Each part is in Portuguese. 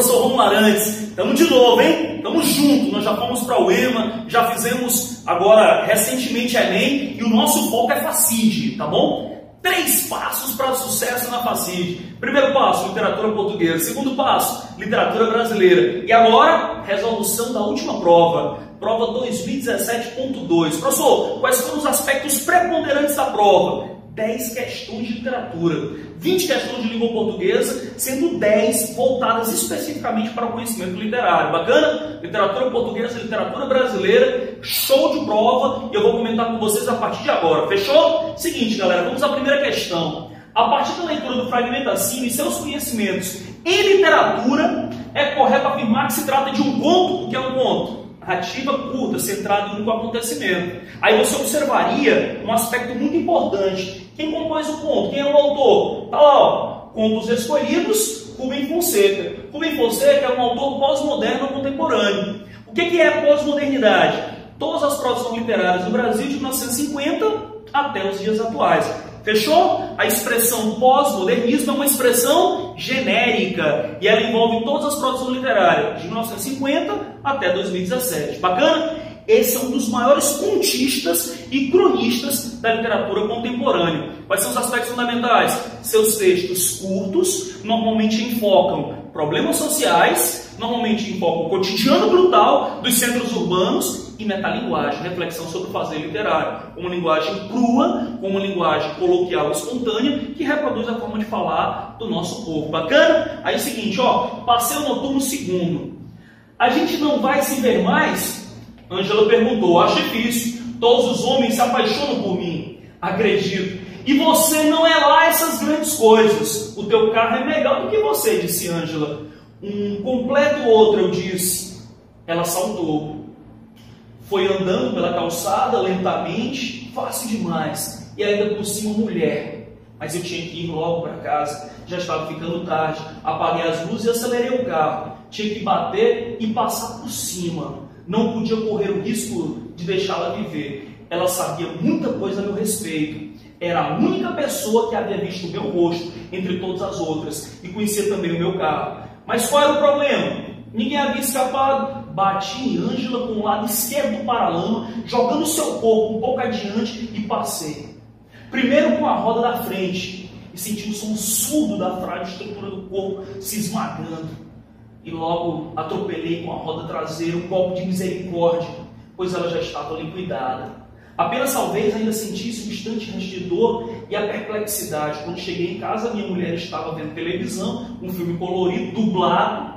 professor Romulo Arantes. Estamos de novo, hein? Estamos juntos. Nós já fomos para o EMA, já fizemos agora recentemente Enem e o nosso foco é FACID, tá bom? 3 passos para sucesso na FACID. Primeiro passo, literatura portuguesa. Segundo passo, literatura brasileira. E agora, resolução da última prova. Prova 2017.2. Professor, quais foram os aspectos preponderantes da prova? 10 questões de literatura, 20 questões de língua portuguesa, sendo 10 voltadas especificamente para o conhecimento literário. Bacana? Literatura portuguesa, literatura brasileira, show de prova, e eu vou comentar com vocês a partir de agora. Fechou? Seguinte, galera, vamos à primeira questão. A partir da leitura do fragmento acima e seus conhecimentos em literatura, é correto afirmar que se trata de um conto? O que é um conto? Narrativa curta, centrada em um único acontecimento. Aí você observaria um aspecto muito importante. Quem compôs o conto? Quem é o autor? Tá lá, ó. Contos Escolhidos, Rubem Fonseca. Rubem Fonseca é um autor pós-moderno ou contemporâneo. O que é pós-modernidade? Todas as produções literárias do Brasil de 1950 até os dias atuais. Fechou? A expressão pós-modernismo é uma expressão genérica e ela envolve todas as produções literárias de 1950 até 2017. Bacana? Esse é um dos maiores contistas e cronistas da literatura contemporânea. Quais são os aspectos fundamentais? Seus textos curtos normalmente enfocam problemas sociais, normalmente enfocam o cotidiano brutal dos centros urbanos e metalinguagem, reflexão sobre o fazer literário. Uma linguagem crua, uma linguagem coloquial e espontânea que reproduz a forma de falar do nosso povo. Bacana? Aí é o seguinte, ó, passeio noturno segundo. A gente não vai se ver mais? Ângela perguntou. Acho difícil. Todos os homens se apaixonam por mim. Acredito. E você não é lá essas grandes coisas. O teu carro é melhor do que você, disse Ângela. Um completo outro, eu disse. Ela saltou. Foi andando pela calçada lentamente, fácil demais. E ainda por cima mulher. Mas eu tinha que ir logo para casa. Já estava ficando tarde. Apaguei as luzes e acelerei o carro. Tinha que bater e passar por cima. Não podia correr o risco de deixá-la viver. Ela sabia muita coisa a meu respeito. Era a única pessoa que havia visto o meu rosto entre todas as outras e conhecia também o meu carro. Mas qual era o problema? Ninguém havia escapado. Bati em Ângela com o lado esquerdo do paralama, jogando seu corpo um pouco adiante e passei. Primeiro com a roda da frente e senti o som surdo da frágil estrutura do corpo se esmagando. E logo atropelei com a roda traseira um golpe de misericórdia, pois ela já estava liquidada. Apenas talvez ainda sentisse um instante de dor e a perplexidade. Quando cheguei em casa, minha mulher estava vendo televisão, um filme colorido, dublado.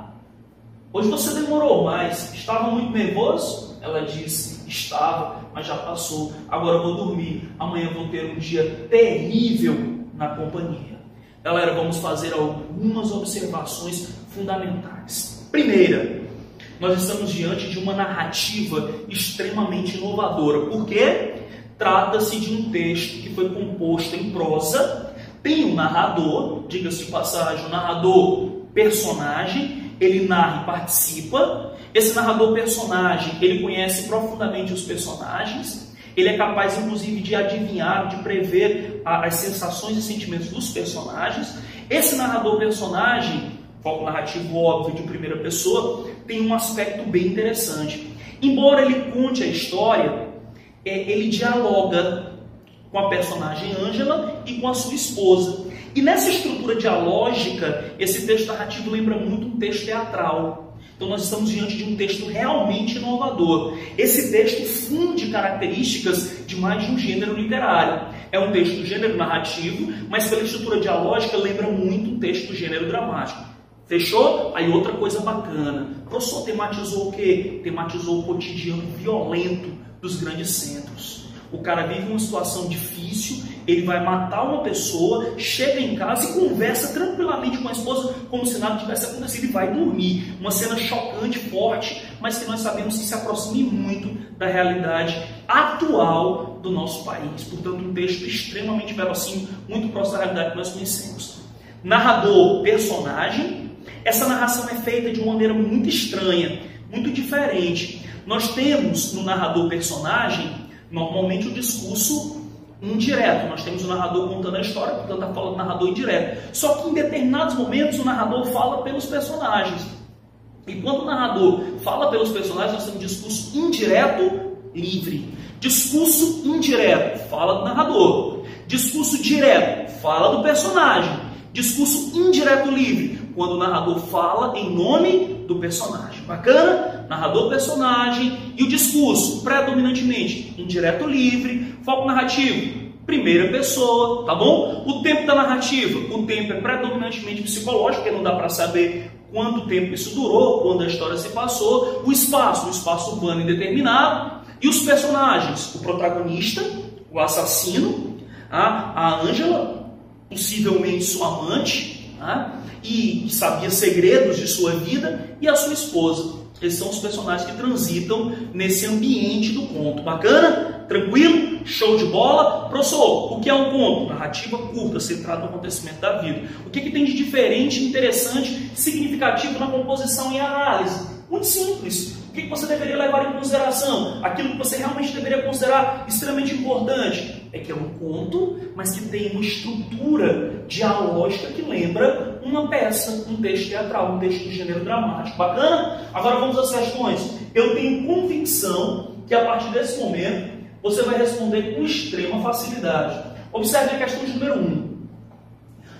Hoje você demorou mais. Estava muito nervoso? Ela disse. Estava, mas já passou. Agora eu vou dormir. Amanhã vou ter um dia terrível na companhia. Galera, vamos fazer algumas observações fundamentais. Primeira, nós estamos diante de uma narrativa extremamente inovadora. Por quê? Trata-se de um texto que foi composto em prosa, tem um narrador, diga-se de passagem, um narrador personagem, ele narra e participa. Esse narrador personagem, ele conhece profundamente os personagens, ele é capaz, inclusive, de adivinhar, de prever as sensações e sentimentos dos personagens. Esse narrador personagem, foco narrativo óbvio de primeira pessoa, tem um aspecto bem interessante. Embora ele conte a história, ele dialoga com a personagem Ângela e com a sua esposa. E nessa estrutura dialógica, esse texto narrativo lembra muito um texto teatral. Então nós estamos diante de um texto realmente inovador. Esse texto funde características de mais de um gênero literário. É um texto do gênero narrativo, mas pela estrutura dialógica lembra muito um texto do gênero dramático. Fechou? Aí outra coisa bacana. O professor tematizou o quê? Tematizou o cotidiano violento dos grandes centros. O cara vive uma situação difícil, ele vai matar uma pessoa, chega em casa e conversa tranquilamente com a esposa como se nada tivesse acontecido e vai dormir. Uma cena chocante, forte, mas que nós sabemos que se aproxime muito da realidade atual do nosso país. Portanto, um texto extremamente verossímil, muito próximo da realidade que nós conhecemos. Narrador, personagem. Essa narração é feita de uma maneira muito estranha, muito diferente. Nós temos no narrador personagem normalmente o discurso indireto. Nós temos o narrador contando a história, portanto está falando do narrador indireto. Só que em determinados momentos o narrador fala pelos personagens. Enquanto o narrador fala pelos personagens, nós temos discurso indireto, livre. Discurso indireto, fala do narrador. Discurso direto, fala do personagem. Discurso indireto, livre, quando o narrador fala em nome do personagem. Bacana? Narrador, personagem. E o discurso, predominantemente, indireto, livre. Foco narrativo, primeira pessoa, tá bom? O tempo da narrativa, o tempo é predominantemente psicológico, porque não dá para saber quanto tempo isso durou, quando a história se passou. O espaço urbano indeterminado. E os personagens, o protagonista, o assassino, a Ângela, possivelmente sua amante, e que sabia segredos de sua vida, e a sua esposa. Esses são os personagens que transitam nesse ambiente do conto. Bacana? Tranquilo? Show de bola? Professor, o que é um conto? Narrativa curta, centrada no acontecimento da vida. O que tem de diferente, interessante, significativo na composição e análise? Muito simples. O que você deveria levar em consideração? Aquilo que você realmente deveria considerar extremamente importante é que é um conto, mas que tem uma estrutura dialógica que lembra uma peça, um texto teatral, um texto de gênero dramático. Bacana? Agora vamos às questões. Eu tenho convicção que a partir desse momento você vai responder com extrema facilidade. Observe a questão de número 1.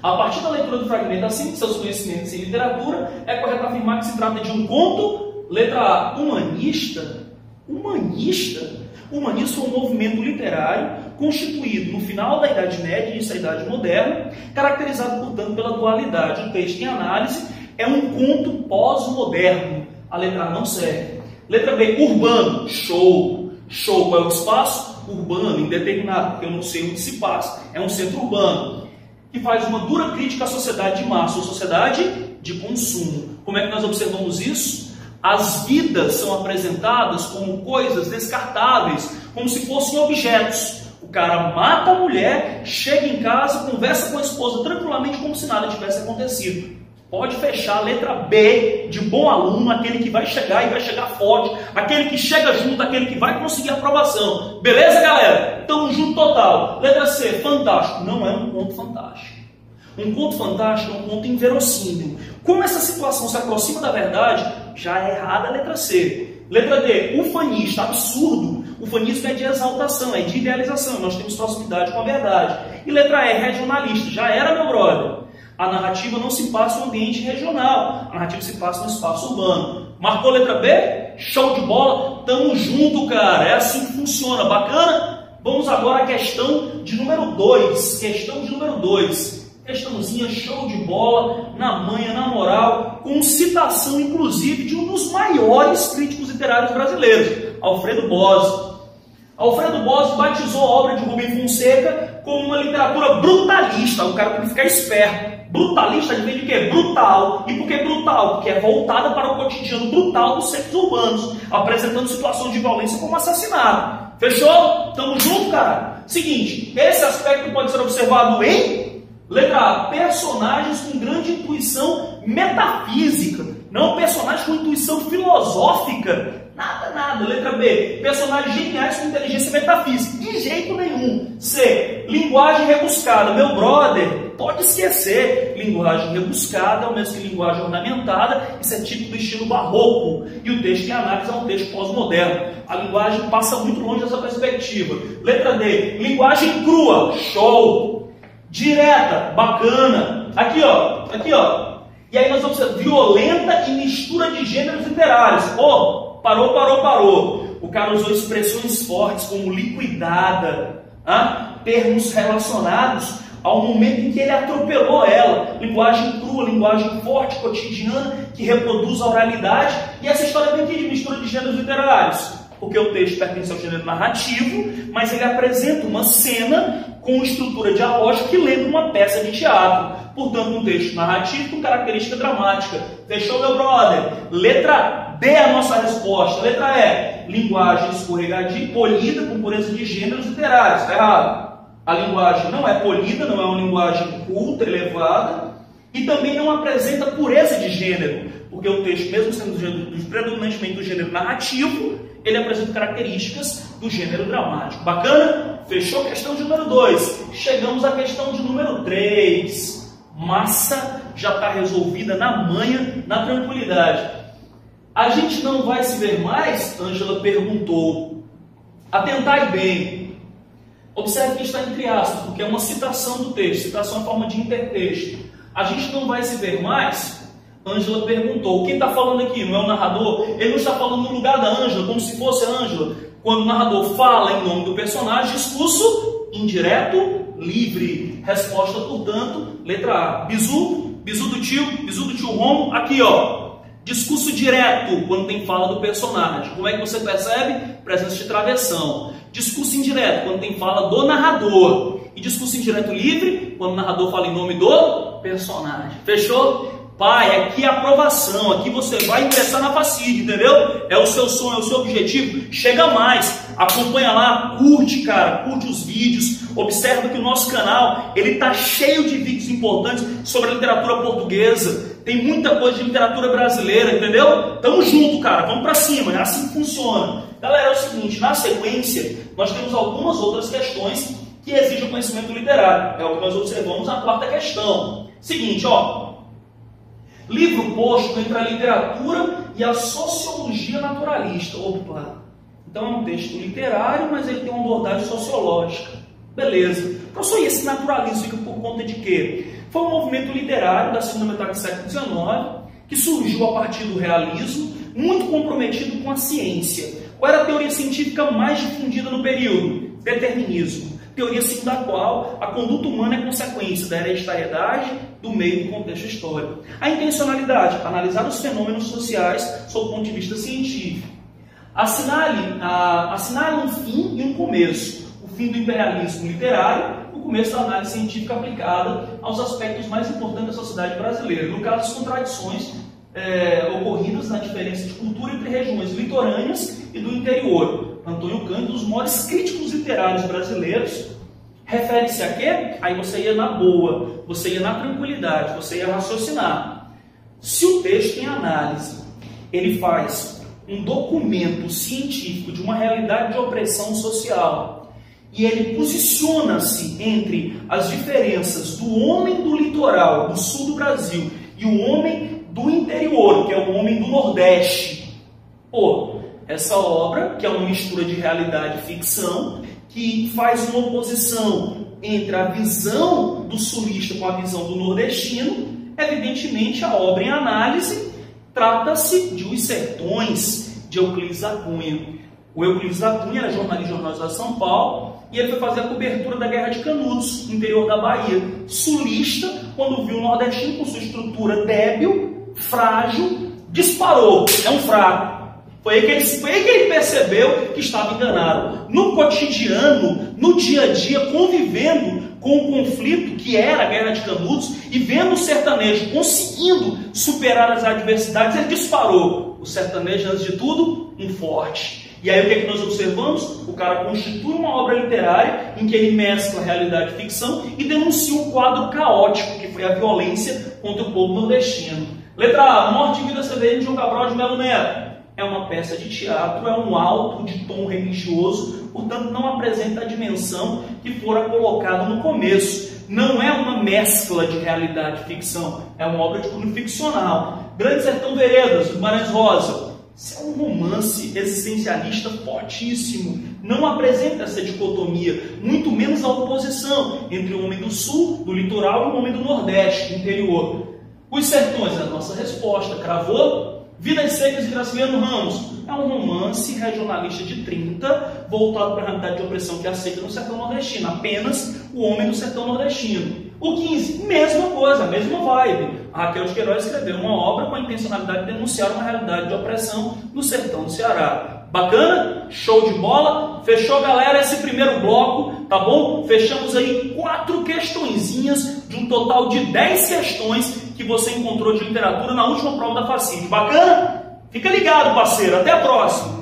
A partir da leitura do fragmento assim, de seus conhecimentos em literatura, é correto afirmar que se trata de um conto. Letra A, humanista. Humanista? O humanismo foi um movimento literário constituído no final da Idade Média e início da Idade Moderna, caracterizado, portanto, pela dualidade. O texto em análise é um conto pós-moderno. A letra A não serve. Letra B, urbano. Show. Show, qual é o espaço? Urbano, indeterminado, porque eu não sei onde se passa. É um centro urbano, que faz uma dura crítica à sociedade de massa, ou sociedade de consumo. Como é que nós observamos isso? As vidas são apresentadas como coisas descartáveis, como se fossem objetos. O cara mata a mulher, chega em casa, conversa com a esposa tranquilamente como se nada tivesse acontecido. Pode fechar a letra B de bom aluno, aquele que vai chegar e vai chegar forte, aquele que chega junto, aquele que vai conseguir aprovação. Beleza, galera? Tamo junto total. Letra C, fantástico. Não é um conto fantástico. Um conto fantástico é um conto inverossímil. Como essa situação se aproxima da verdade, já é errada a letra C. Letra D, ufanista, absurdo. Ufanismo é de exaltação, é de idealização. Nós temos proximidade com a verdade. E letra E, regionalista. Já era, meu brother. A narrativa não se passa no ambiente regional. A narrativa se passa no espaço urbano. Marcou letra B? Show de bola. Tamo junto, cara. É assim que funciona. Bacana? Vamos agora à questão de número 2. Questão de número 2. Questãozinha, show de bola, na manha, na moral, com citação, inclusive, de um dos maiores críticos literários brasileiros, Alfredo Bozzi. Alfredo Bozzi batizou a obra de Rubem Fonseca como uma literatura brutalista. O cara tem que ficar esperto. Brutalista vem de quê? Brutal. E por que brutal? Porque é voltada para o cotidiano brutal dos centros urbanos, apresentando situações de violência como assassinato. Fechou? Tamo junto, cara? Seguinte, esse aspecto pode ser observado em... Letra A, personagens com grande intuição metafísica. Não personagens com intuição filosófica. Nada. Letra B, personagens geniais com inteligência metafísica. De jeito nenhum. C, linguagem rebuscada. Meu brother, pode esquecer. Linguagem rebuscada é o mesmo que linguagem ornamentada. Isso é típico do estilo barroco. E o texto em análise é um texto pós-moderno. A linguagem passa muito longe dessa perspectiva. Letra D, linguagem crua. Show. Direta, bacana. Aqui, ó. E aí nós vamos ver violenta e mistura de gêneros literários. Parou. O cara usou expressões fortes como liquidada, termos relacionados ao momento em que ele atropelou ela. Linguagem crua, linguagem forte, cotidiana, que reproduz a oralidade. E essa história vem aqui de mistura de gêneros literários. Porque o texto pertence ao gênero narrativo, mas ele apresenta uma cena com estrutura dialógica que lembra uma peça de teatro. Portanto, um texto narrativo com característica dramática. Fechou, meu brother? Letra D é a nossa resposta. Letra E, linguagem escorregadia e polida com pureza de gêneros literários. Está errado. A linguagem não é polida, não é uma linguagem culta, elevada, e também não apresenta pureza de gênero, porque o texto, mesmo sendo predominantemente do gênero narrativo, ele apresenta características do gênero dramático. Bacana? Fechou a questão de número 2. Chegamos à questão de número 3. Massa já está resolvida na manha, na tranquilidade. A gente não vai se ver mais? Ângela perguntou. Atentai bem. Observe que está entre aspas, porque é uma citação do texto, citação em forma de intertexto. A gente não vai se ver mais? Ângela perguntou. Quem está falando aqui? Não é o narrador? Ele não está falando no lugar da Ângela, como se fosse a Ângela. Quando o narrador fala em nome do personagem, discurso indireto, livre. Resposta, portanto, letra A. Bizu do tio Romo, aqui ó. Discurso direto, quando tem fala do personagem. Como é que você percebe? Presença de travessão. Discurso indireto, quando tem fala do narrador. E discurso indireto livre, quando o narrador fala em nome do personagem. Fechou? Pai, aqui é aprovação, aqui você vai ingressar na Facide, entendeu? É o seu sonho, é o seu objetivo. Chega mais, acompanha lá, curte, cara, curte os vídeos. Observa que o nosso canal, ele tá cheio de vídeos importantes sobre a literatura portuguesa. Tem muita coisa de literatura brasileira, entendeu? Tamo junto, cara, vamos pra cima, é assim que funciona. Galera, é o seguinte, na sequência, nós temos algumas outras questões que exigem conhecimento literário. É o que nós observamos na quarta questão. Seguinte, ó. Livro posto entre a literatura e a sociologia naturalista. Opa! Então é um texto literário, mas ele tem uma abordagem sociológica. Beleza. Professor, e esse naturalismo fica por conta de quê? Foi um movimento literário da segunda metade do século XIX, que surgiu a partir do realismo, muito comprometido com a ciência. Qual era a teoria científica mais difundida no período? Determinismo. Teoria segundo a qual a conduta humana é consequência da hereditariedade, do meio e do contexto histórico. A intencionalidade, analisar os fenômenos sociais sob o ponto de vista científico. Assinale um fim e um começo. O fim do imperialismo literário, o começo da análise científica aplicada aos aspectos mais importantes da sociedade brasileira. No caso, as contradições ocorridas na diferença de cultura entre regiões litorâneas e do interior. Antônio Cândido, dos maiores críticos literários brasileiros, refere-se a quê? Aí você ia na boa, você ia na tranquilidade, você ia raciocinar. Se o texto em análise, ele faz um documento científico de uma realidade de opressão social e ele posiciona-se entre as diferenças do homem do litoral, do sul do Brasil, e o homem do interior, que é o homem do Nordeste. Pô, essa obra, que é uma mistura de realidade e ficção, que faz uma oposição entre a visão do sulista com a visão do nordestino, evidentemente a obra em análise trata-se de Os Sertões, de Euclides da Cunha. O Euclides da Cunha era jornalista da Jornal de São Paulo e ele foi fazer a cobertura da Guerra de Canudos, no interior da Bahia. Sulista, quando viu o nordestino com sua estrutura débil, frágil, disparou. É um fraco. Foi aí que ele percebeu que estava enganado. No cotidiano, no dia a dia, convivendo com o conflito que era a Guerra de Canudos e vendo o sertanejo conseguindo superar as adversidades, ele disparou. O sertanejo, antes de tudo, um forte. E aí o que é que nós observamos? O cara constitui uma obra literária em que ele mescla realidade e ficção e denuncia um quadro caótico, que foi a violência contra o povo nordestino. Letra A, Morte e Vida Severina de João Cabral de Melo Neto. É uma peça de teatro, é um alto de tom religioso, portanto não apresenta a dimensão que fora colocada no começo. Não é uma mescla de realidade e ficção, é uma obra de cunho ficcional. Grande Sertão Veredas, Guimarães Rosa. Isso é um romance existencialista fortíssimo. Não apresenta essa dicotomia, muito menos a oposição entre o homem do sul, do litoral, e o homem do nordeste, do interior. Os Sertões é a nossa resposta, cravou? Vidas Secas de Graciliano Ramos é um romance regionalista de 30, voltado para a realidade de opressão que é a seca no sertão nordestino, apenas o homem do sertão nordestino. O 15, mesma coisa, mesma vibe. A Raquel de Queiroz escreveu uma obra com a intencionalidade de denunciar uma realidade de opressão no sertão do Ceará. Bacana? Show de bola? Fechou, galera, esse primeiro bloco, tá bom? Fechamos aí 4 questõezinhas de um total de 10 questões que você encontrou de literatura na última prova da Facide. Bacana? Fica ligado, parceiro. Até a próxima.